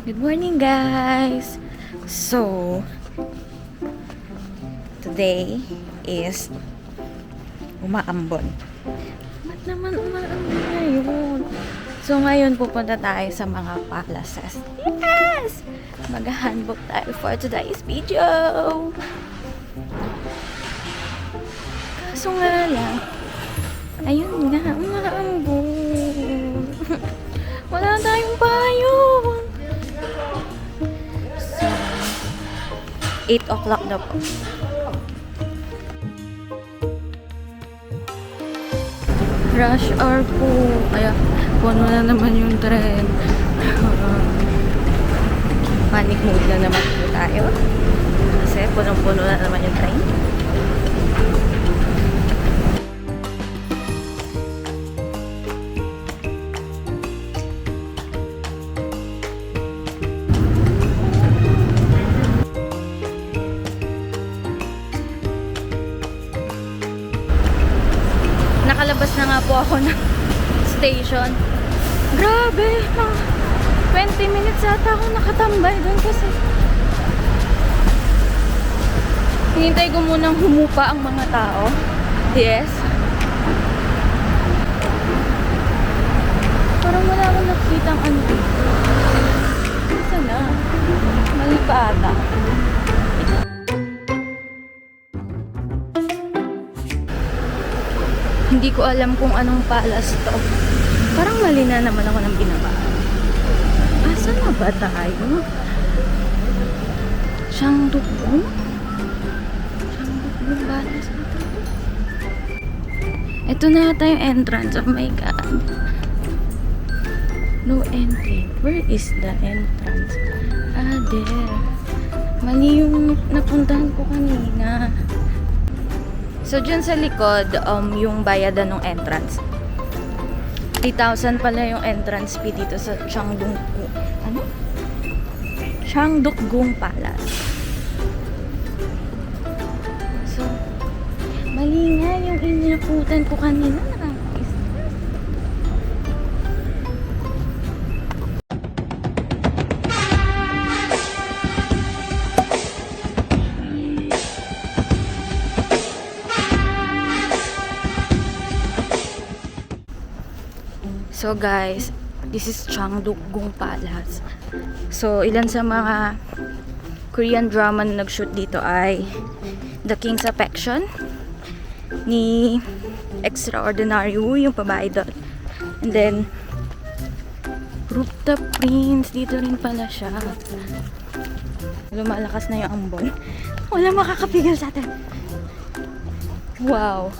Good morning, guys! So, today is umaambon. Ba't naman umaambon ngayon? So, ngayon pupunta tayo sa mga palaces. Yes! Mag-handbook tayo for today's video! Kaso nga lang, ayun nga, umaambon. Wala tayong payong. 8 o'clock na po. Rush hour po. Kaya puno na naman yung tren. Panic mode na naman po tayo. Kasi punong-puno na naman yung train. Nakalabas na nga po ako ng station. Grabe! 20 minutes ata ako nakatambay doon kasi hinintay ko munang humupa ang mga tao. Yes. Parang wala akong nakikitang ano dito. Saan na? Mali pa ata. Hindi ko alam kung anong palace to. Parang mali na naman ako ng binabaan. Asa na ba tayo? Siyangdukong? Siyangdukong palace na to. Ito na yata yung entrance. Oh my God. No entry. Where is the entrance? Ah, there. Mali yung napuntahan ko kanina. So, dyan sa likod, yung bayadan ng entrance. 3,000 pala yung entrance fee dito sa Siyangdukong. Ano? Siyangdukong Palace. So, mali nga yung inakutan ko kanina. So guys, this is Siyangdukong Palace. So ilan sa mga Korean drama na nag-shoot dito ay The King's Affection ni Extraordinary Woo, yung babae doon. And then Rooftop Prince, dito rin pala siya. Lumalakas na yung ambon. Wala makakapigil sa atin. Wow.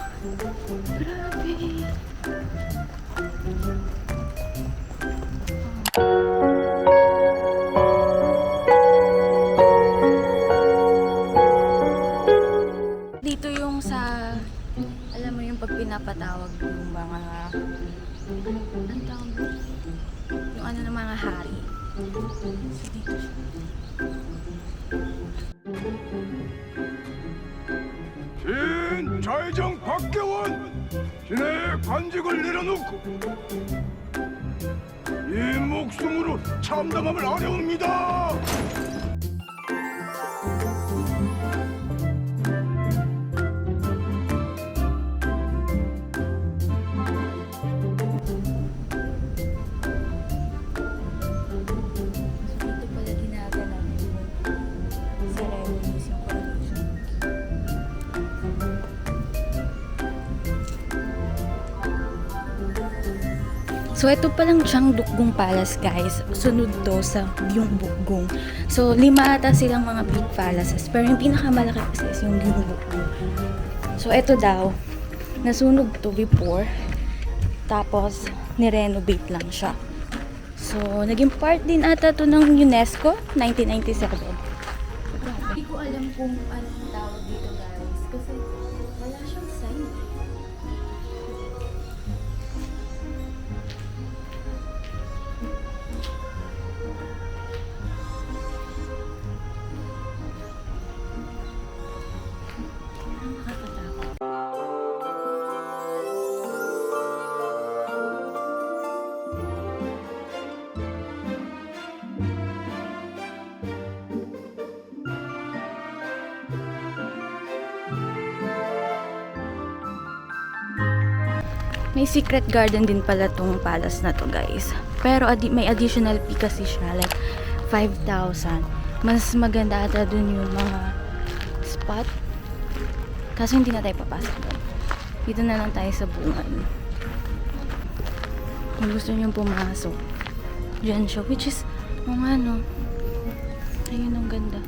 Grabe. Dito yung sa, alam mo yung pag pinapatawag yung mga, ang tawag mo? Yung ano ng mga hari. So, dito siya. 신 좌회장 박계원 신의 관직을 내려놓고 이 목숨으로 참담함을 아뢰옵니다. Dito pala ginaganap yung ceremonies, yung coronation. So, ito palang Siyangdukong Palace, guys. Sunod to sa Gyeongbokgung. So, 5 ata silang mga big palaces. Pero yung pinakamalaki kasi is yung Gyeongbokgung. So, ito daw, nasunog to before. Tapos, nirenovate lang siya. So, naging part din ata to ng UNESCO, 1997. Hindi ko alam kung anong tawag dito, guys. Kasi, wala siyang sign. May secret garden din pala tong palace na to, guys. Pero may additional fee kasi siya, like 5,000. Mas maganda ata dun yung mga spot. Kaso hindi na tayo papasok doon. Dito na lang tayo sa bungan. Kung gusto nyo pumasok, dyan siya. Which is, ano, ayun ang ganda.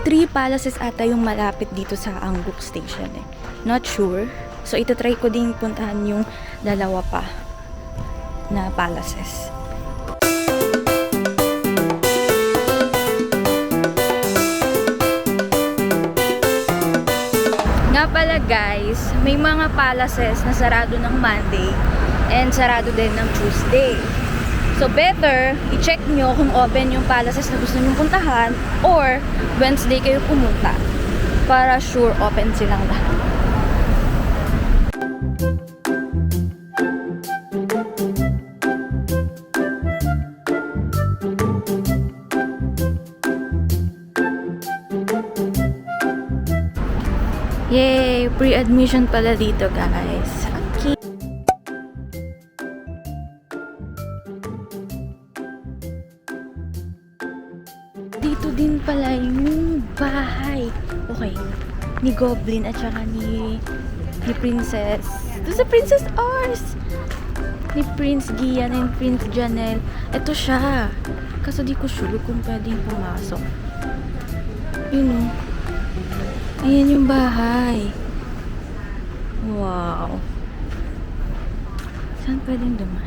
Three palaces ata yung malapit dito sa Angguk Station eh. Not sure. So, itatry ko din puntahan yung dalawa pa na palaces. Nga pala guys, may mga palaces na sarado ng Monday and sarado din ng Tuesday. So, better, i-check nyo kung open yung palaces na gusto nyo puntahan or Wednesday kayo pumunta para sure open silang lahat. Yay! Pre-admission pala dito, guys. Okay. Dito din pala yung bahay. Okay. Ni Goblin at saka ni Princess. Ito sa Princess Ars! Ni Prince Gian and Prince Janelle. Ito siya. Kaso di ko sure kung pwedeng pumasok. Yun o. Ayan yung bahay. Wow. Saan pwedeng dumaan?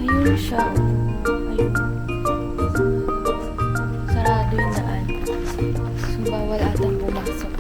Ayun siya. Ayun. Sarado yung daan. So, bawal atang pumasok.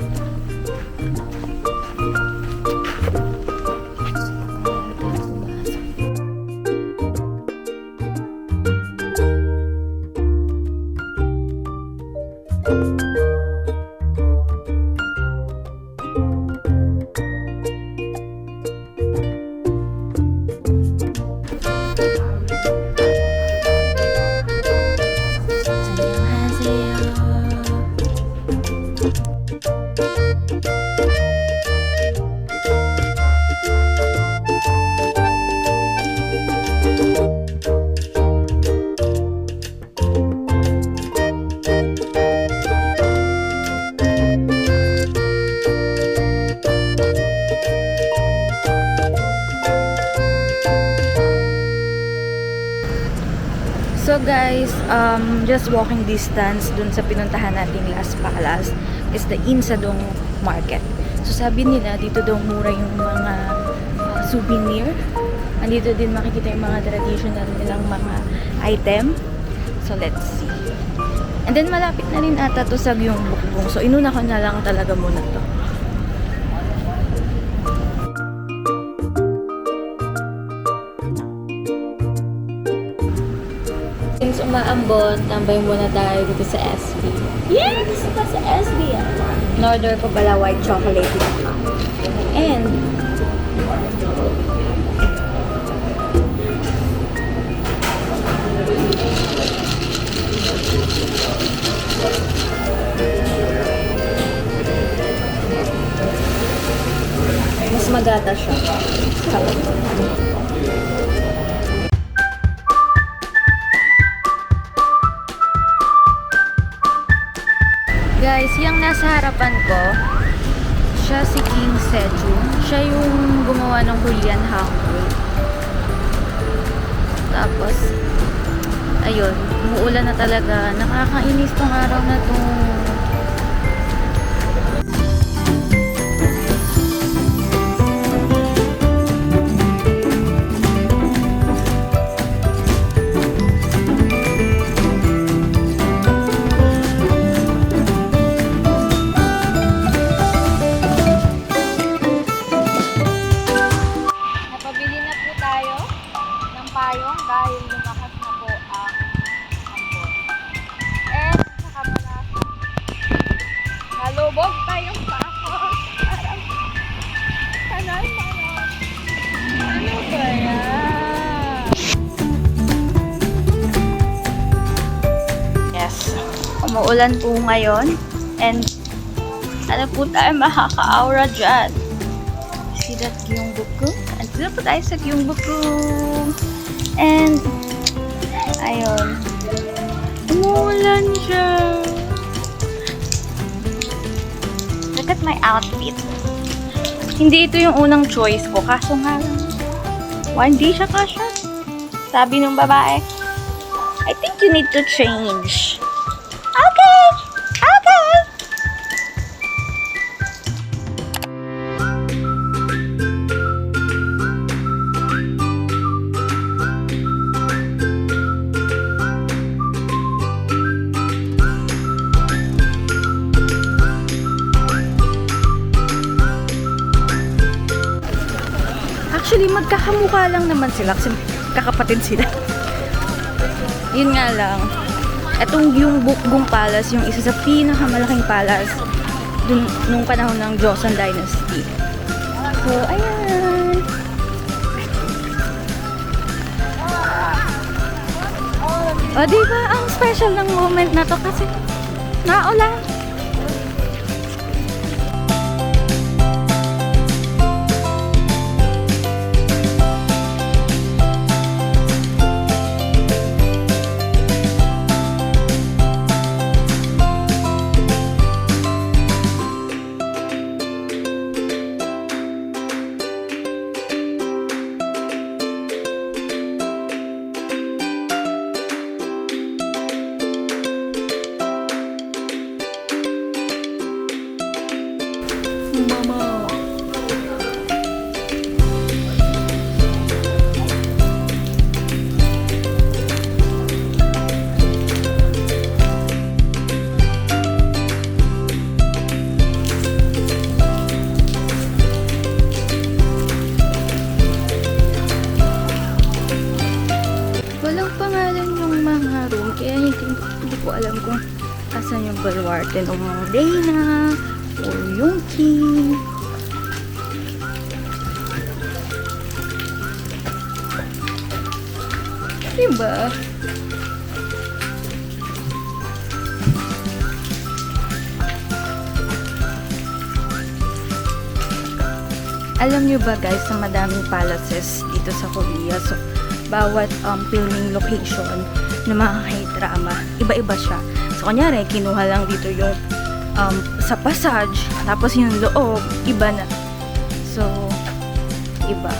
So guys, just walking distance dun sa pinuntahan nating last palace is the Insadong Market. So sabi nila, dito daw mura yung mga souvenir. Andito din makikita yung mga traditional nilang mga item. So let's see. And then malapit na rin ata to sa Gyeongbokgung. So inuna ko na lang talaga muna to. Since umaambon, tambay muna tayo dito sa SB. Yes! Gusto pa sa SB. In-order ko pala white chocolate latte. And mas magata siya. Guys, yung nasa harapan ko, siya si King Sejong. Siya yung gumawa ng Korean Hangul. Tapos, Ayun, umuulan na talaga. Nakakainis tong araw na to. Napabili na po tayo ng payong dahil lumakas na po ang hambon. And saka malasa. Nalubog tayong pakos. Parang kanal manok. Ano ba yan? Yes. Umuulan po ngayon. And ano po tayo makaka-aura dyan? See that Gyeongbuku? Andito po tayo sa Gyeongbuku. And ayun. Umuulan siya. Look at my outfit. Hindi ito yung unang choice ko. Kaso nga lang. Hindi siya kasha. Sabi ng babae, I think you need to change. Okay! Okay! Actually, magkakamukha lang naman sila kasi kakapatid sila. Yun nga lang. Etong Gyeongbokgung Palace, yung isa sa pinakamalaking palace dun, nung panahon ng Joseon Dynasty. So, ayan. O, diba? Ang special ng moment na to kasi naulan. Mama. Walang pangalan yung mga room, kaya hindi ko alam kung asan yung baluarte ng mga Reyna or yung king. Diba? Alam nyo ba guys, sa madaming palaces dito sa Korea, so bawat filming location ng mga K-drama, iba-iba siya. So, kunyari, kinuha lang dito yung sa passage, tapos yung loob, iba na. So, iba.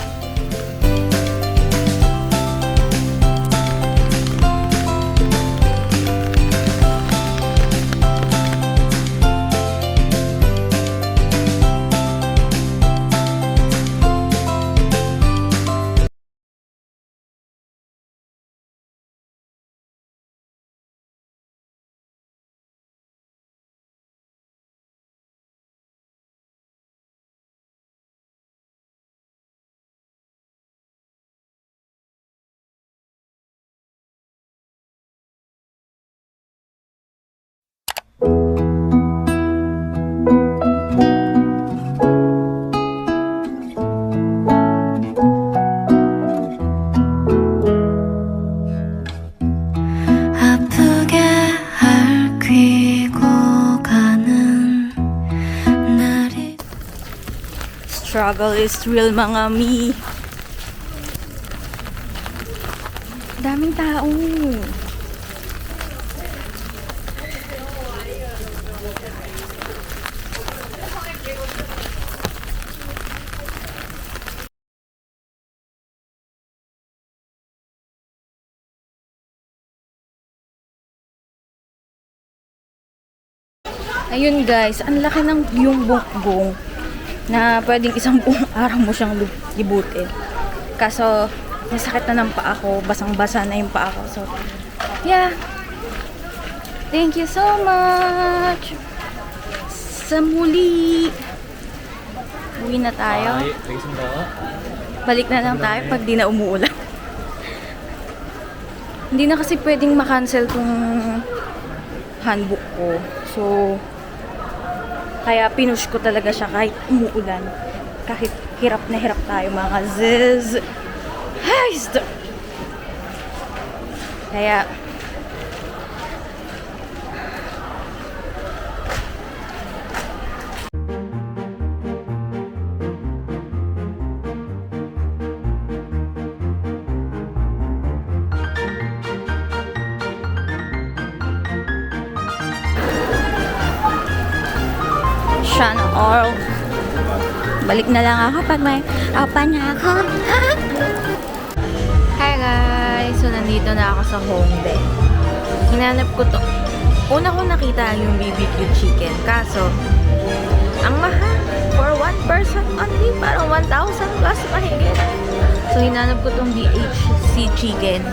Struggle is real, mga mi. Daming tao. Ayun guys, ang laki ng yung buong na pwedeng isang buong araw mo siyang libutin. Kaso, nasakit na ng paa ko, basang-basa na yung paa ko. So, yeah. Thank you so much. Sa muli. Uwi na tayo. Balik na lang tayo pag di na umuulan. Hindi na kasi pwedeng makancel tong handbook ko. So, kaya pinush ko talaga siya kahit umuulan. Kahit hirap na hirap tayo mga ziz. Kaya, Sana all. Balik na lang ako pag may open na ako. Hi guys! So, nandito na ako sa Hongdae. Hinanap ko to. Una ko nakita yung BBQ chicken. Kaso, ang mahal. For one person only. Parang 1,000 plus mahigit. So, hinanap ko tong BHC chicken.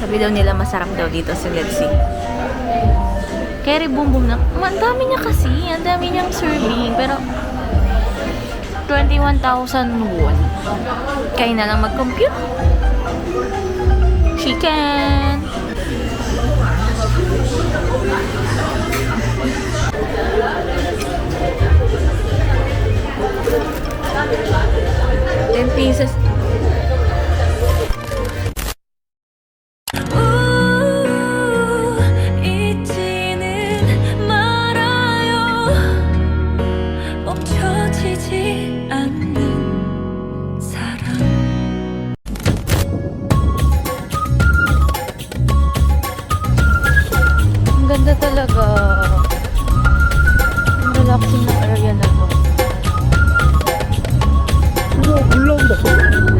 Sabi daw nila masarap daw dito sa Let's See. Keri boom boom na. Ang dami niya kasi. Ang dami niyang serving. Pero, 21,000 won. Kaya na lang mag-compute. Chicken. $10. Ang ganda talaga. Ang relaxing ng area na to. 올라온다.